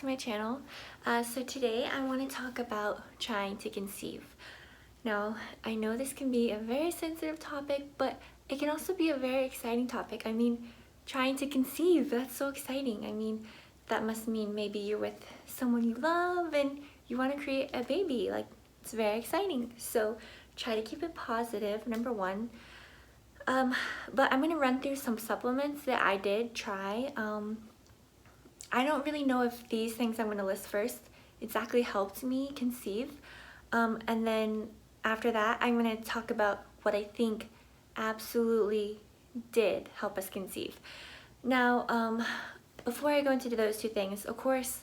to my channel. So today I want to talk about trying to conceive. Now, I know this can be a very sensitive topic, but it can also be a very exciting topic. I mean, trying to conceive, that's so exciting. I mean, that must mean maybe you're with someone you love and you want to create a baby. Like, it's very exciting. So try to keep it positive, number one. But I'm going to run through some supplements that I did try. I don't really know if these things I'm going to list first exactly helped me conceive. And then after that, I'm going to talk about what I think absolutely did help us conceive. Now, before I go into those two things, of course,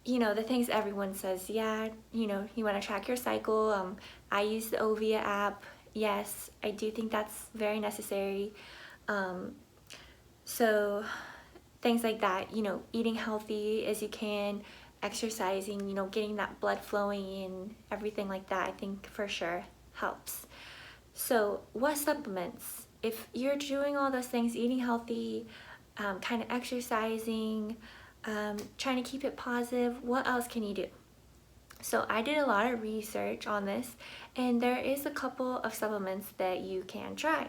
you know, the things everyone says, yeah, you know, you want to track your cycle. I use the Ovia app. Yes, I do think that's very necessary. So things like that, you know, eating healthy as you can, exercising, you know, getting that blood flowing in, everything like that, I think for sure helps. So what supplements? If you're doing all those things, eating healthy, kind of exercising, trying to keep it positive, what else can you do? So I did a lot of research on this, and there is a couple of supplements that you can try.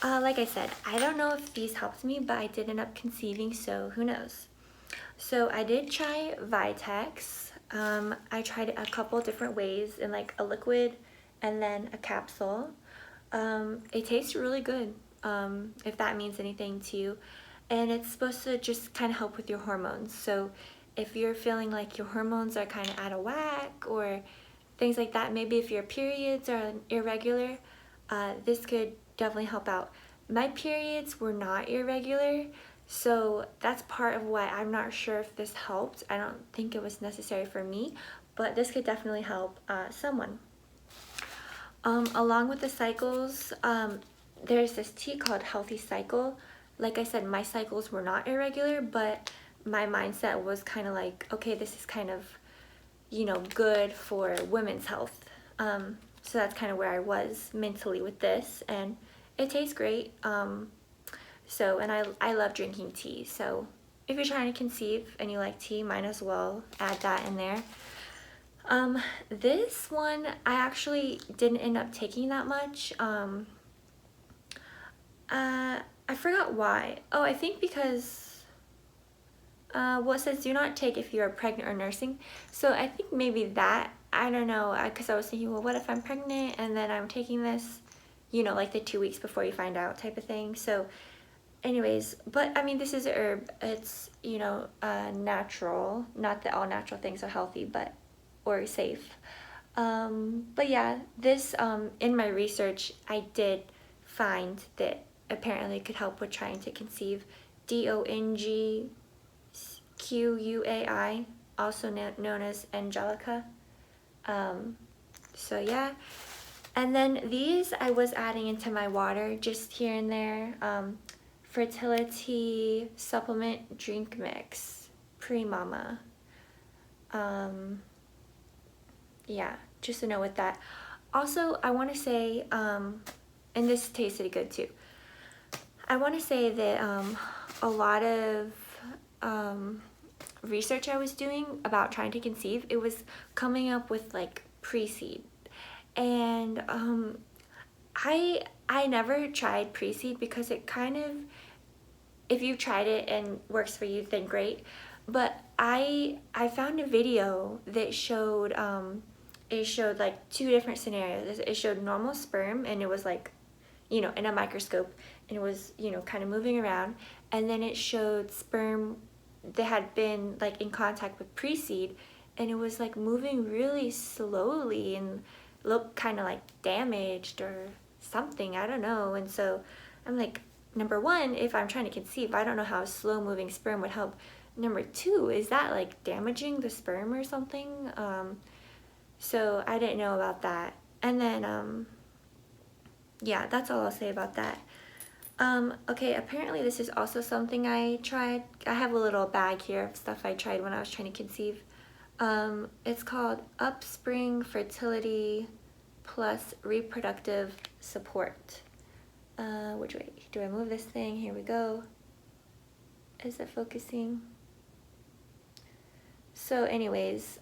Like I said, I don't know if these helped me, but I did end up conceiving, so who knows. So I did try Vitex. I tried it a couple different ways in like a liquid and then a capsule. It tastes really good, if that means anything to you. And it's supposed to just kind of help with your hormones. So if you're feeling like your hormones are kind of out of whack or things like that, maybe if your periods are irregular, this could definitely help out. My periods were not irregular, so that's part of why I'm not sure if this helped. I don't think it was necessary for me, but this could definitely help someone. Along with the cycles, there's this tea called Healthy Cycle. Like I said, my cycles were not irregular, but my mindset was kind of like, okay, this is kind of, you know, good for women's health. So that's kind of where I was mentally with this, and it tastes great. And I love drinking tea, so if you're trying to conceive and you like tea, might as well add that in there. This one I actually didn't end up taking that much. I forgot why. Oh, I think because well, it says do not take if you're pregnant or nursing. So I think maybe that, I don't know, because I was thinking, well, what if I'm pregnant and then I'm taking this, you know, like the 2 weeks before you find out type of thing. So anyways, but I mean, this is a herb. It's, you know, natural. Not that all natural things are healthy, but or safe. But yeah, this in my research, I did find that apparently it could help with trying to conceive. DONGQUAI, also known as Angelica. So yeah. And then these I was adding into my water just here and there. Fertility supplement drink mix, Premama. Yeah, just to know with that. Also, I want to say, and this tasted good too. I want to say that a lot of research I was doing about trying to conceive, it was coming up with like pre-seed. And I never tried pre-seed because it kind of, if you tried it and works for you, then great. But I found a video that showed it showed like two different scenarios. It showed normal sperm, and it was like, you know, in a microscope, and it was, you know, kind of moving around. And then it showed sperm that had been like in contact with pre-seed, and it was like moving really slowly and looked kind of like damaged or something, I don't know. And so I'm like, number one, if I'm trying to conceive, I don't know how slow moving sperm would help. Number two, is that like damaging the sperm or something? So I didn't know about that. And then yeah, that's all I'll say about that. Okay, apparently this is also something I tried. I have a little bag here of stuff I tried when I was trying to conceive. It's called Upspring Fertility plus Reproductive Support. Which way do I move this thing? Here we go. Is it focusing? So anyways,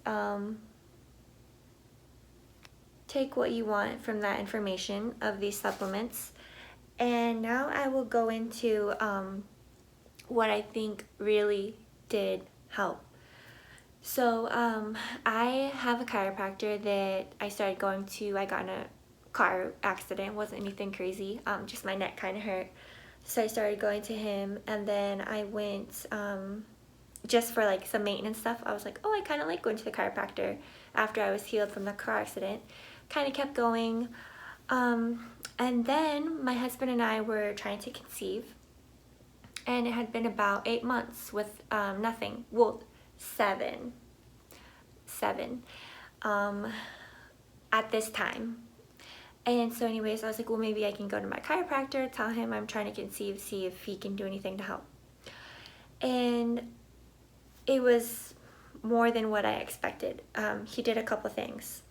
take what you want from that information of these supplements. And now I will go into what I think really did help. So I have a chiropractor that I started going to. I got in a car accident, wasn't anything crazy, just my neck kind of hurt. So I started going to him, and then I went just for like some maintenance stuff. I was like, oh, I kind of like going to the chiropractor after I was healed from the car accident. Kind of kept going. And then my husband and I were trying to conceive, and it had been about 8 months with nothing. Well, seven at this time. And so anyways, I was like, well, maybe I can go to my chiropractor, tell him I'm trying to conceive, see if he can do anything to help. And it was more than what I expected. He did a couple things.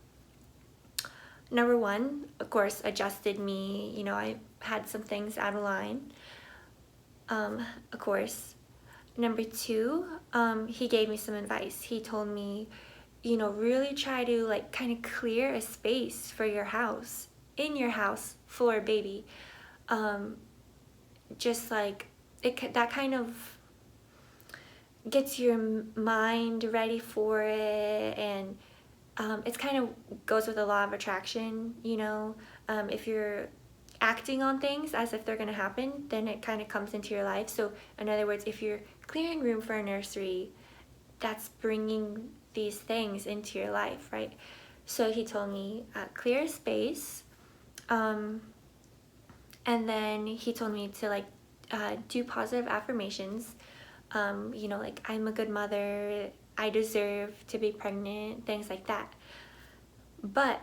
Number one, of course, adjusted me. You know, I had some things out of line, of course. Number two, he gave me some advice. He told me, you know, really try to like kind of clear a space for your house, in your house for a baby. Just like that kind of gets your mind ready for it, and it's kind of goes with the law of attraction, you know. If you're acting on things as if they're going to happen, then it kind of comes into your life. So in other words, if you're clearing room for a nursery, that's bringing these things into your life, right? So he told me clear space, and then he told me to like do positive affirmations, you know, like I'm a good mother, I deserve to be pregnant, things like that. But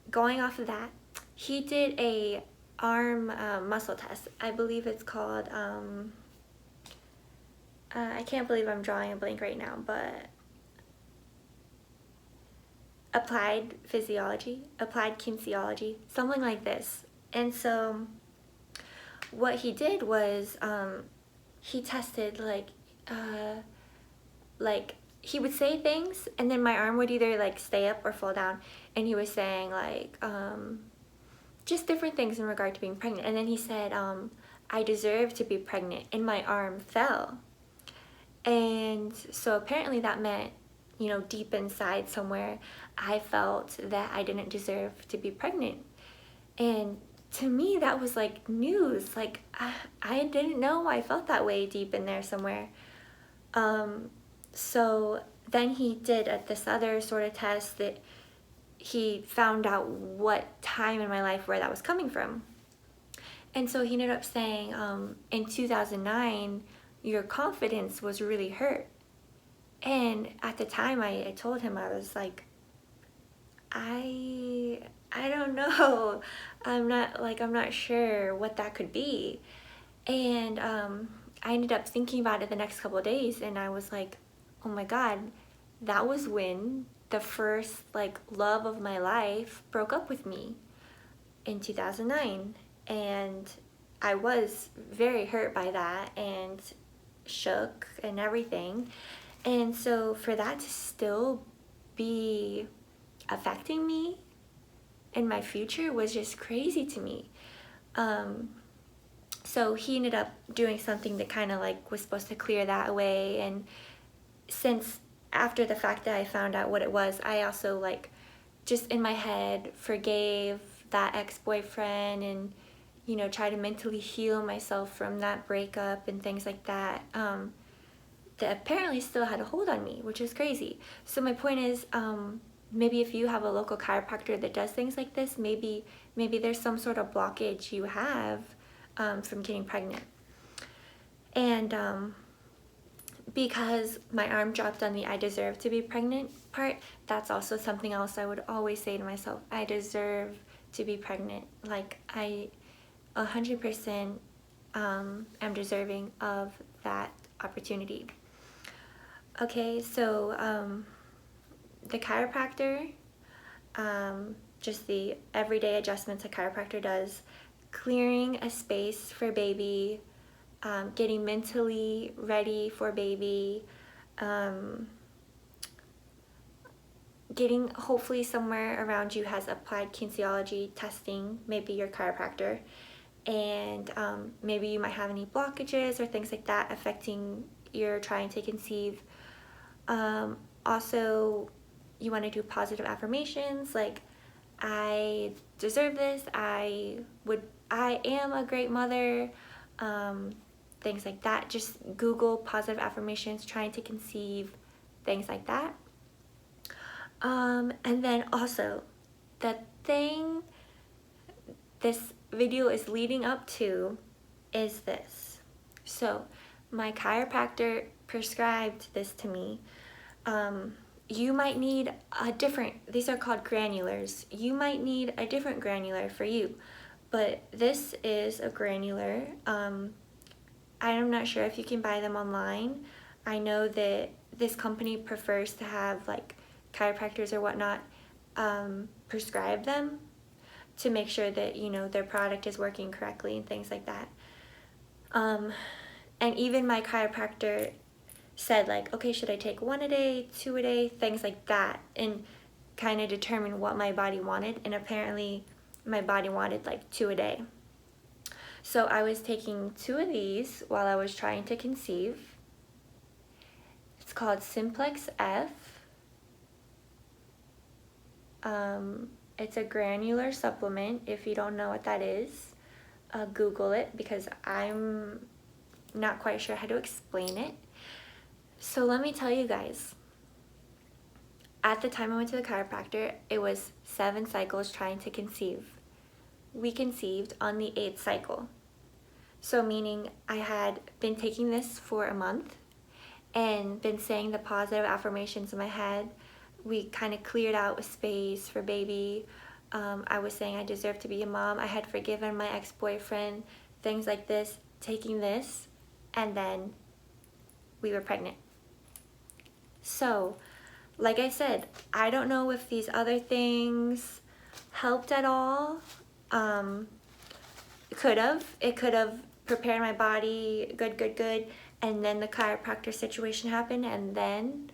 going off of that, he did a arm muscle test. I believe it's called I can't believe I'm drawing a blank right now, but applied kinesiology, something like this. And so what he did was he tested like he would say things, and then my arm would either like stay up or fall down, and he was saying like just different things in regard to being pregnant. And then he said I deserve to be pregnant, and my arm fell. And so apparently that meant, you know, deep inside somewhere, I felt that I didn't deserve to be pregnant. And to me, that was like news. Like, I didn't know I felt that way deep in there somewhere. So then he did this other sort of test that he found out what time in my life where that was coming from. And so he ended up saying, in 2009, your confidence was really hurt. And at the time I told him, I was like, I don't know. I'm not sure what that could be. And I ended up thinking about it the next couple of days, and I was like, oh my God, that was when the first like love of my life broke up with me in 2009. And I was very hurt by that and shook and everything. And so for that to still be affecting me in my future was just crazy to me. So he ended up doing something that kind of like was supposed to clear that away. And since after the fact that I found out what it was, I also like just in my head forgave that ex-boyfriend and, you know, try to mentally heal myself from that breakup and things like that. That apparently still had a hold on me, which is crazy. So my point is, maybe if you have a local chiropractor that does things like this, maybe there's some sort of blockage you have from getting pregnant. And because my arm dropped on the I deserve to be pregnant part, that's also something else I would always say to myself. I deserve to be pregnant. Like I 100% am deserving of that opportunity. Okay, so the chiropractor, just the everyday adjustments a chiropractor does, clearing a space for baby, getting mentally ready for baby, getting, hopefully somewhere around you has applied kinesiology testing, maybe your chiropractor, and maybe you might have any blockages or things like that affecting your trying to conceive. Also, you want to do positive affirmations like, I deserve this, I am a great mother, things like that. Just Google positive affirmations, trying to conceive, things like that. And then also, the thing this video is leading up to is this. So my chiropractor prescribed this to me. You might need a different, these are called granulars. You might need a different granular for you, but this is a granular. I'm not sure if you can buy them online. I know that this company prefers to have like chiropractors or whatnot prescribe them to make sure that, you know, their product is working correctly and things like that. And even my chiropractor said like, okay, should I take 1 a day, 2 a day, things like that, and kind of determine what my body wanted. And apparently my body wanted like 2 a day. So I was taking 2 of these while I was trying to conceive. It's called Symplex F. It's a granular supplement. If you don't know what that is, Google it, because I'm not quite sure how to explain it. So let me tell you guys, at the time I went to the chiropractor, it was 7 cycles trying to conceive. We conceived on the 8th cycle. So meaning I had been taking this for a month and been saying the positive affirmations in my head. We kind of cleared out a space for baby. I was saying I deserve to be a mom. I had forgiven my ex-boyfriend, things like this, taking this, and then we were pregnant. So, like I said, I don't know if these other things helped at all. It could have prepared my body good, and then the chiropractor situation happened, and then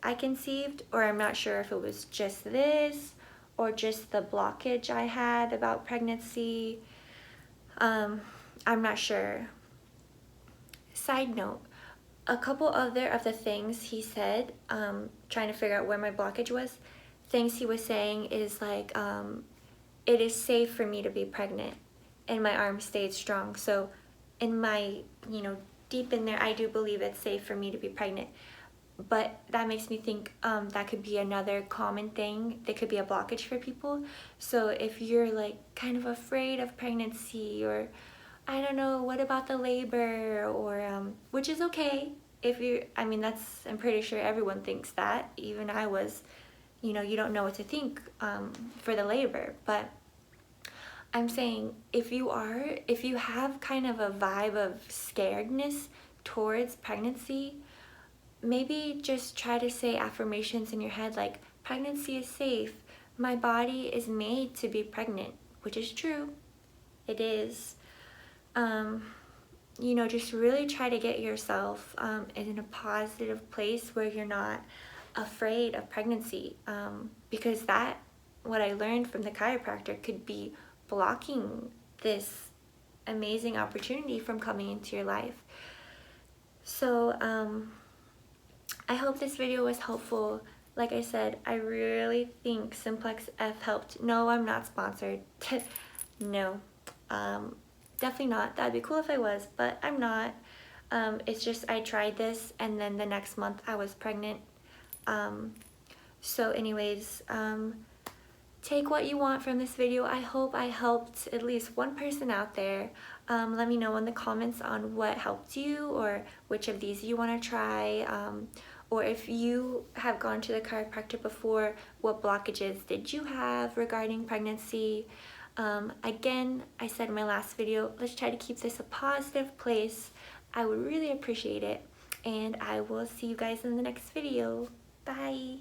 I conceived. Or I'm not sure if it was just this or just the blockage I had about pregnancy. I'm not sure. Side note, a couple other of the things he said, trying to figure out where my blockage was, things he was saying is like, it is safe for me to be pregnant, and my arm stayed strong. So in my, you know, deep in there, I do believe it's safe for me to be pregnant. But that makes me think that could be another common thing. That could be a blockage for people. So if you're like kind of afraid of pregnancy, or I don't know, what about the labor, or which is okay if you, I mean, that's, I'm pretty sure everyone thinks that. Even I was, you know, you don't know what to think for the labor. But I'm saying if you have kind of a vibe of scaredness towards pregnancy, maybe just try to say affirmations in your head like, pregnancy is safe. My body is made to be pregnant, which is true. It is. You know, just really try to get yourself in a positive place where you're not afraid of pregnancy, because that, what I learned from the chiropractor, could be blocking this amazing opportunity from coming into your life. So I hope this video was helpful. Like I said, I really think Symplex F helped. No, I'm not sponsored. No, definitely not. That'd be cool if I was, but I'm not. It's just I tried this, and then the next month I was pregnant. So anyways, take what you want from this video. I hope I helped at least one person out there. Let me know in the comments on what helped you, or which of these you want to try, or if you have gone to the chiropractor before, what blockages did you have regarding pregnancy. Again, I said in my last video, let's try to keep this a positive place. I would really appreciate it, and I will see you guys in the next video. Bye.